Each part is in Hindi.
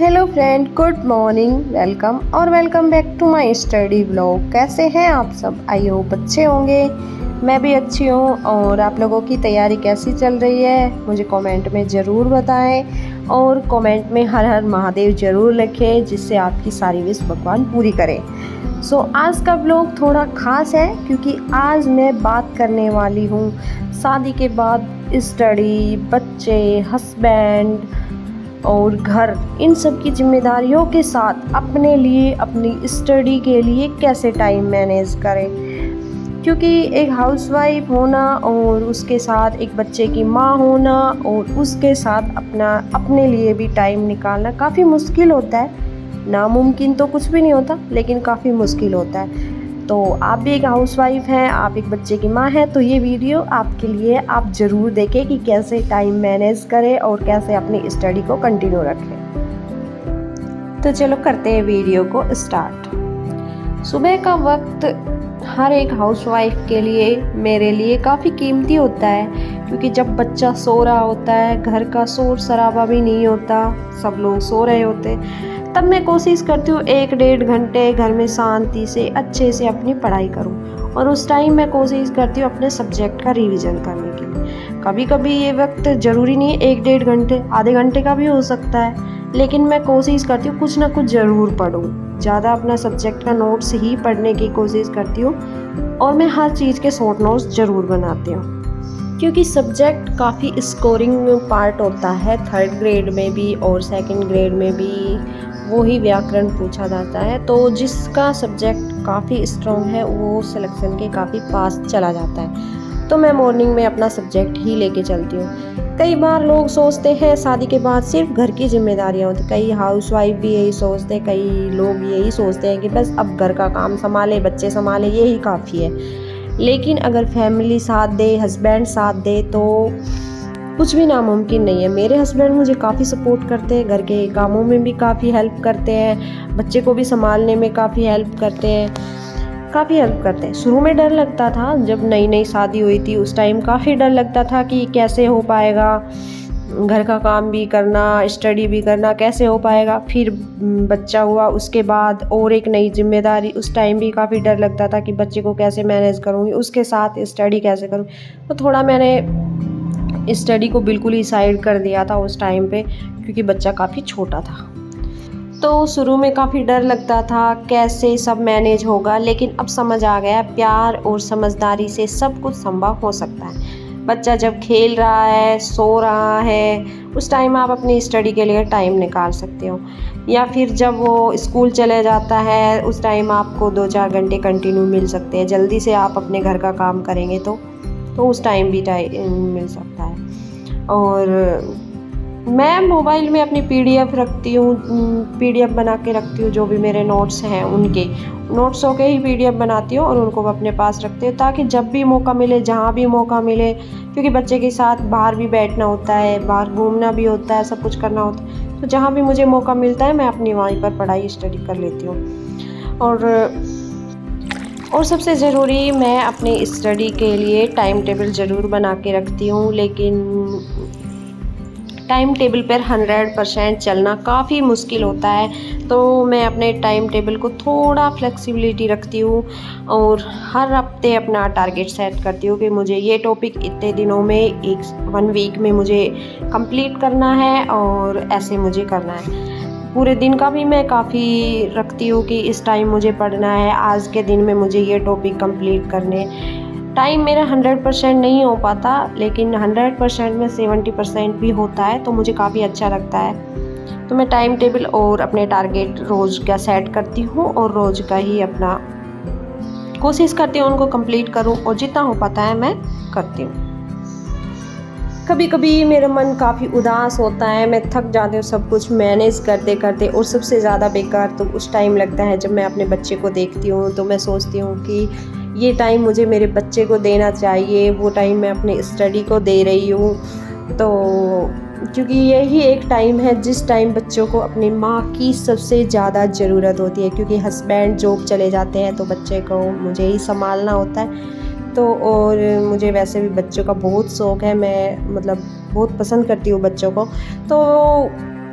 Hello friend, good morning, welcome back to my study blog. कैसे हैं आप सब? आई होप अच्छे होंगे। मैं भी अच्छी हूँ। और आप लोगों की तैयारी कैसी चल रही है मुझे कमेंट में ज़रूर बताएं। और कमेंट में हर हर महादेव ज़रूर लिखें, जिससे आपकी सारी विश भगवान पूरी करें। आज का ब्लॉग थोड़ा ख़ास है क्योंकि आज मैं बात करने वाली हूँ शादी के बाद स्टडी, बच्चे, हस्बैंड और घर, इन सब की जिम्मेदारियों के साथ अपने लिए, अपनी स्टडी के लिए कैसे टाइम मैनेज करें। क्योंकि एक हाउसवाइफ होना और उसके साथ एक बच्चे की माँ होना और उसके साथ अपने लिए भी टाइम निकालना काफ़ी मुश्किल होता है। नामुमकिन तो कुछ भी नहीं होता, लेकिन काफ़ी मुश्किल होता है। तो आप भी एक हाउसवाइफ हैं, आप एक बच्चे की माँ हैं, तो ये वीडियो आपके लिए आप ज़रूर देखें कि कैसे टाइम मैनेज करें और कैसे अपनी स्टडी को कंटिन्यू रखें। तो चलो करते हैं वीडियो को स्टार्ट। सुबह का वक्त हर एक हाउसवाइफ के लिए, मेरे लिए काफ़ी कीमती होता है, क्योंकि जब बच्चा सो रहा होता है, घर का शोर शराबा भी नहीं होता, सब लोग सो रहे होते, तब मैं कोशिश करती हूँ 1-1.5 घंटे घर में शांति से अच्छे से अपनी पढ़ाई करूँ। और उस टाइम मैं कोशिश करती हूँ अपने सब्जेक्ट का रिवीजन करने के लिए। कभी कभी ये वक्त ज़रूरी नहीं है 1-1.5 घंटे, आधे घंटे का भी हो सकता है, लेकिन मैं कोशिश करती हूँ कुछ ना कुछ ज़रूर पढूँ। ज़्यादा अपना सब्जेक्ट का नोट्स ही पढ़ने की कोशिश करती हूँ और मैं हर चीज़ के शॉर्ट नोट्स ज़रूर बनाती हूँ, क्योंकि सब्जेक्ट काफ़ी स्कोरिंग पार्ट होता है। 3rd ग्रेड में भी और 2nd ग्रेड में भी वही व्याकरण पूछा जाता है। तो जिसका सब्जेक्ट काफ़ी स्ट्रॉन्ग है वो सिलेक्शन के काफ़ी पास चला जाता है। तो मैं मॉर्निंग में अपना सब्जेक्ट ही लेके चलती हूँ। कई बार लोग सोचते हैं शादी के बाद सिर्फ घर की जिम्मेदारियाँ होती, कई हाउसवाइफ भी यही सोचते हैं, कई लोग यही सोचते हैं कि बस अब घर का काम संभाले, बच्चे संभाले, यही काफ़ी है। लेकिन अगर फैमिली साथ दे, हस्बैंड साथ दे, तो कुछ भी नामुमकिन नहीं है। मेरे हस्बैंड मुझे काफ़ी सपोर्ट करते हैं, घर के कामों में भी काफ़ी हेल्प करते हैं, बच्चे को भी संभालने में काफ़ी हेल्प करते हैं। शुरू में डर लगता था, जब नई नई शादी हुई थी उस टाइम काफ़ी डर लगता था कि कैसे हो पाएगा, घर का काम भी करना, स्टडी भी करना, कैसे हो पाएगा। फिर बच्चा हुआ, उसके बाद और एक नई जिम्मेदारी, उस टाइम भी काफ़ी डर लगता था कि बच्चे को कैसे मैनेज करूँगी, उसके साथ स्टडी कैसे करूँ। तो थोड़ा मैंने स्टडी को बिल्कुल ही साइड कर दिया था उस टाइम पे, क्योंकि बच्चा काफ़ी छोटा था। तो शुरू में काफ़ी डर लगता था कैसे सब मैनेज होगा, लेकिन अब समझ आ गया प्यार और समझदारी से सब कुछ संभव हो सकता है। बच्चा जब खेल रहा है, सो रहा है, उस टाइम आप अपनी स्टडी के लिए टाइम निकाल सकते हो। या फिर जब वो स्कूल चले जाता है, उस टाइम आपको 2-4 घंटे कंटिन्यू मिल सकते हैं। जल्दी से आप अपने घर का काम करेंगे तो उस टाइम भी टाइम मिल सकता है। और मैं मोबाइल में अपनी PDF रखती हूँ, PDF बना के रखती हूँ। जो भी मेरे नोट्स हैं उनके नोट्सों के ही PDF बनाती हूँ और उनको अपने पास रखती हूँ, ताकि जब भी मौका मिले, जहाँ भी मौका मिले, क्योंकि बच्चे के साथ बाहर भी बैठना होता है, बाहर घूमना भी होता है, सब कुछ करना होता है। तो जहाँ भी मुझे मौका मिलता है मैं अपनी वहीं पर पढ़ाई स्टडी कर लेती हूँ। और सबसे ज़रूरी, मैं अपनी स्टडी के लिए टाइम टेबल ज़रूर बना के रखती हूँ, लेकिन टाइम टेबल पर 100% चलना काफ़ी मुश्किल होता है। तो मैं अपने टाइम टेबल को थोड़ा फ्लेक्सिबिलिटी रखती हूँ और हर हफ्ते अपना टारगेट सेट करती हूँ कि मुझे ये टॉपिक इतने दिनों में, 1 वीक में मुझे कंप्लीट करना है और ऐसे मुझे करना है। पूरे दिन का भी मैं काफ़ी रखती हूँ कि इस टाइम मुझे पढ़ना है, आज के दिन में मुझे ये टॉपिक कंप्लीट करने। टाइम मेरा 100% नहीं हो पाता, लेकिन 100% में 70% भी होता है, तो मुझे काफ़ी अच्छा लगता है। तो मैं टाइम टेबल और अपने टारगेट रोज़ का सेट करती हूँ और रोज़ का ही अपना कोशिश करती हूँ उनको कंप्लीट करूँ, और जितना हो पाता है मैं करती हूँ। कभी कभी मेरा मन काफ़ी उदास होता है, मैं थक जाती हूँ सब कुछ मैनेज करते करते, और सबसे ज़्यादा बेकार तो उस टाइम लगता है जब मैं अपने बच्चे को देखती हूँ। तो मैं सोचती हूँ कि ये टाइम मुझे मेरे बच्चे को देना चाहिए, वो टाइम मैं अपनी स्टडी को दे रही हूँ। तो क्योंकि यही एक टाइम है जिस टाइम बच्चों को अपनी माँ की सबसे ज़्यादा ज़रूरत होती है, क्योंकि हस्बैंड जॉब चले जाते हैं तो बच्चे को मुझे ही संभालना होता है। तो और मुझे वैसे भी बच्चों का बहुत शौक़ है, मैं मतलब बहुत पसंद करती हूँ बच्चों को। तो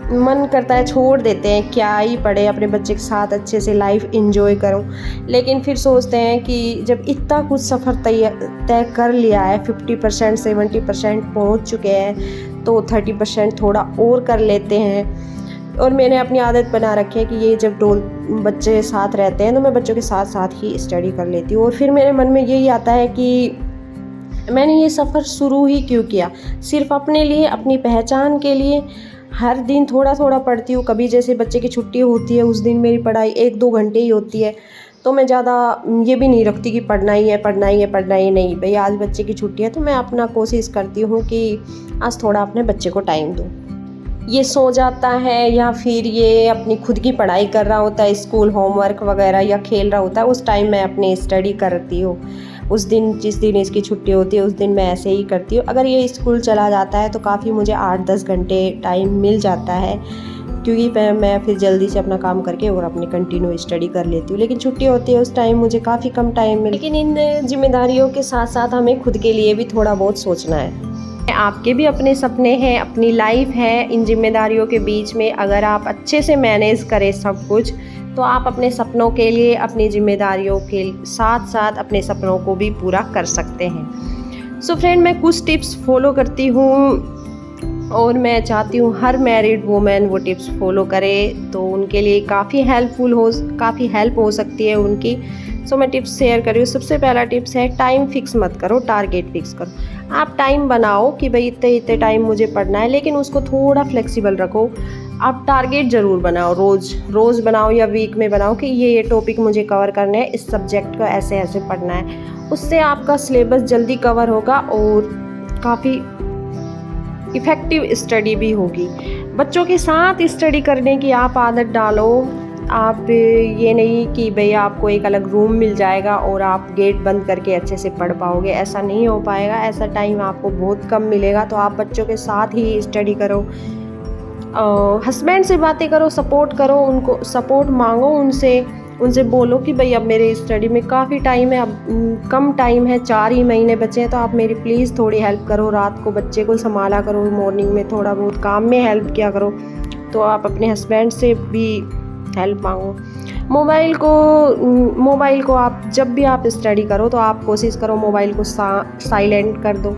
मन करता है छोड़ देते हैं, क्या ही पढ़े, अपने बच्चे के साथ अच्छे से लाइफ एंजॉय करूं। लेकिन फिर सोचते हैं कि जब इतना कुछ सफ़र तय कर लिया है, 50% 70% पहुंच चुके हैं, तो 30% थोड़ा और कर लेते हैं। और मैंने अपनी आदत बना रखी है कि ये जब बच्चे साथ रहते हैं तो मैं बच्चों के साथ साथ ही स्टडी कर लेती हूँ। और फिर मेरे मन में यही आता है कि मैंने ये सफ़र शुरू ही क्यों किया, सिर्फ अपने लिए, अपनी पहचान के लिए। हर दिन थोड़ा थोड़ा पढ़ती हूँ। कभी जैसे बच्चे की छुट्टी होती है, उस दिन मेरी पढ़ाई 1-2 घंटे ही होती है, तो मैं ज़्यादा ये भी नहीं रखती कि पढ़ना ही है, पढ़ना ही है, पढ़ना ही नहीं। भाई आज बच्चे की छुट्टी है तो मैं अपना कोशिश करती हूँ कि आज थोड़ा अपने बच्चे को टाइम दूँ। ये सो जाता है या फिर ये अपनी खुद की पढ़ाई कर रहा होता है, स्कूल होमवर्क वगैरह, या खेल रहा होता है, उस टाइम मैं अपनी स्टडी करती हूँ। उस दिन जिस दिन इसकी छुट्टी होती है उस दिन मैं ऐसे ही करती हूँ। अगर ये स्कूल चला जाता है तो काफ़ी मुझे 8-10 घंटे टाइम मिल जाता है, क्योंकि मैं फिर जल्दी से अपना काम करके और अपनी कंटिन्यू स्टडी कर लेती हूँ। लेकिन छुट्टी होती है उस टाइम मुझे काफ़ी कम टाइम मिलता है। लेकिन इन जिम्मेदारियों के साथ साथ हमें खुद के लिए भी थोड़ा बहुत सोचना है। आपके भी अपने सपने हैं, अपनी लाइफ है। इन जिम्मेदारियों के बीच में अगर आप अच्छे से मैनेज करें सब कुछ, तो आप अपने सपनों के लिए, अपनी जिम्मेदारियों के साथ साथ अपने सपनों को भी पूरा कर सकते हैं। सो फ्रेंड, मैं कुछ टिप्स फॉलो करती हूँ और मैं चाहती हूँ हर मैरिड वुमेन वो टिप्स फॉलो करे, तो उनके लिए काफ़ी हेल्प हो सकती है उनकी। सो मैं टिप्स शेयर कर रही हूँ। सबसे पहला टिप्स है, टाइम फिक्स मत करो, टारगेट फिक्स करो। आप टाइम बनाओ कि भाई इतने इतने टाइम मुझे पढ़ना है, लेकिन उसको थोड़ा फ्लेक्सिबल रखो। आप टारगेट ज़रूर बनाओ, रोज़ बनाओ या वीक में बनाओ कि ये टॉपिक मुझे कवर करना है, इस सब्जेक्ट को ऐसे ऐसे पढ़ना है। उससे आपका सिलेबस जल्दी कवर होगा और काफ़ी इफ़ेक्टिव स्टडी भी होगी। बच्चों के साथ स्टडी करने की आप आदत डालो। आप ये नहीं कि भाई आपको एक अलग रूम मिल जाएगा और आप गेट बंद करके अच्छे से पढ़ पाओगे, ऐसा नहीं हो पाएगा। ऐसा टाइम आपको बहुत कम मिलेगा। तो आप बच्चों के साथ ही स्टडी करो, हस्बैंड से बातें करो, सपोर्ट करो, उनको सपोर्ट मांगो, उनसे बोलो कि भाई अब मेरे स्टडी में काफ़ी टाइम है, अब कम टाइम है, 4 ही महीने बचे हैं, तो आप मेरी प्लीज़ थोड़ी हेल्प करो। रात को बच्चे को संभाला करो, मॉर्निंग में थोड़ा बहुत काम में हेल्प किया करो। तो आप अपने हस्बैंड से भी हेल्प मांगो। मोबाइल को आप जब भी आप स्टडी करो तो आप कोशिश करो मोबाइल को साइलेंट कर दो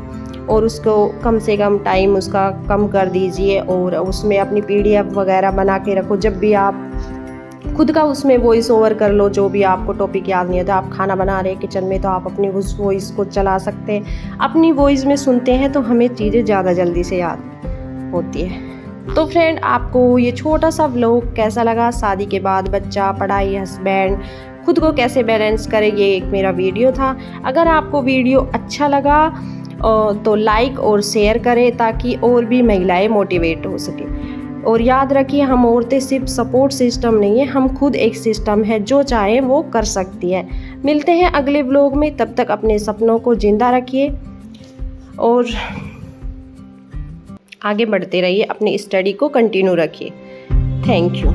और उसको कम से कम टाइम उसका कम कर दीजिए, और उसमें अपनी PDF वगैरह बना के रखो। जब भी आप खुद का उसमें वॉइस ओवर कर लो, जो भी आपको टॉपिक याद नहीं होता, आप खाना बना रहे हैं किचन में, तो आप अपनी उस वॉइस को चला सकते हैं। अपनी वॉइस में सुनते हैं तो हमें चीज़ें ज़्यादा जल्दी से याद होती है। तो फ्रेंड, आपको ये छोटा सा व्लॉग कैसा लगा? शादी के बाद बच्चा, पढ़ाई, हस्बैंड, खुद को कैसे बैलेंस करें, ये एक मेरा वीडियो था। अगर आपको वीडियो अच्छा लगा तो लाइक और शेयर करें ताकि और भी महिलाएं मोटिवेट हो सके। और याद रखिए, हम औरतें सिर्फ सपोर्ट सिस्टम नहीं है, हम खुद एक सिस्टम है, जो चाहे वो कर सकती है। मिलते हैं अगले व्लॉग में, तब तक अपने सपनों को जिंदा रखिए और आगे बढ़ते रहिए, अपनी स्टडी को कंटिन्यू रखिए। Thank you.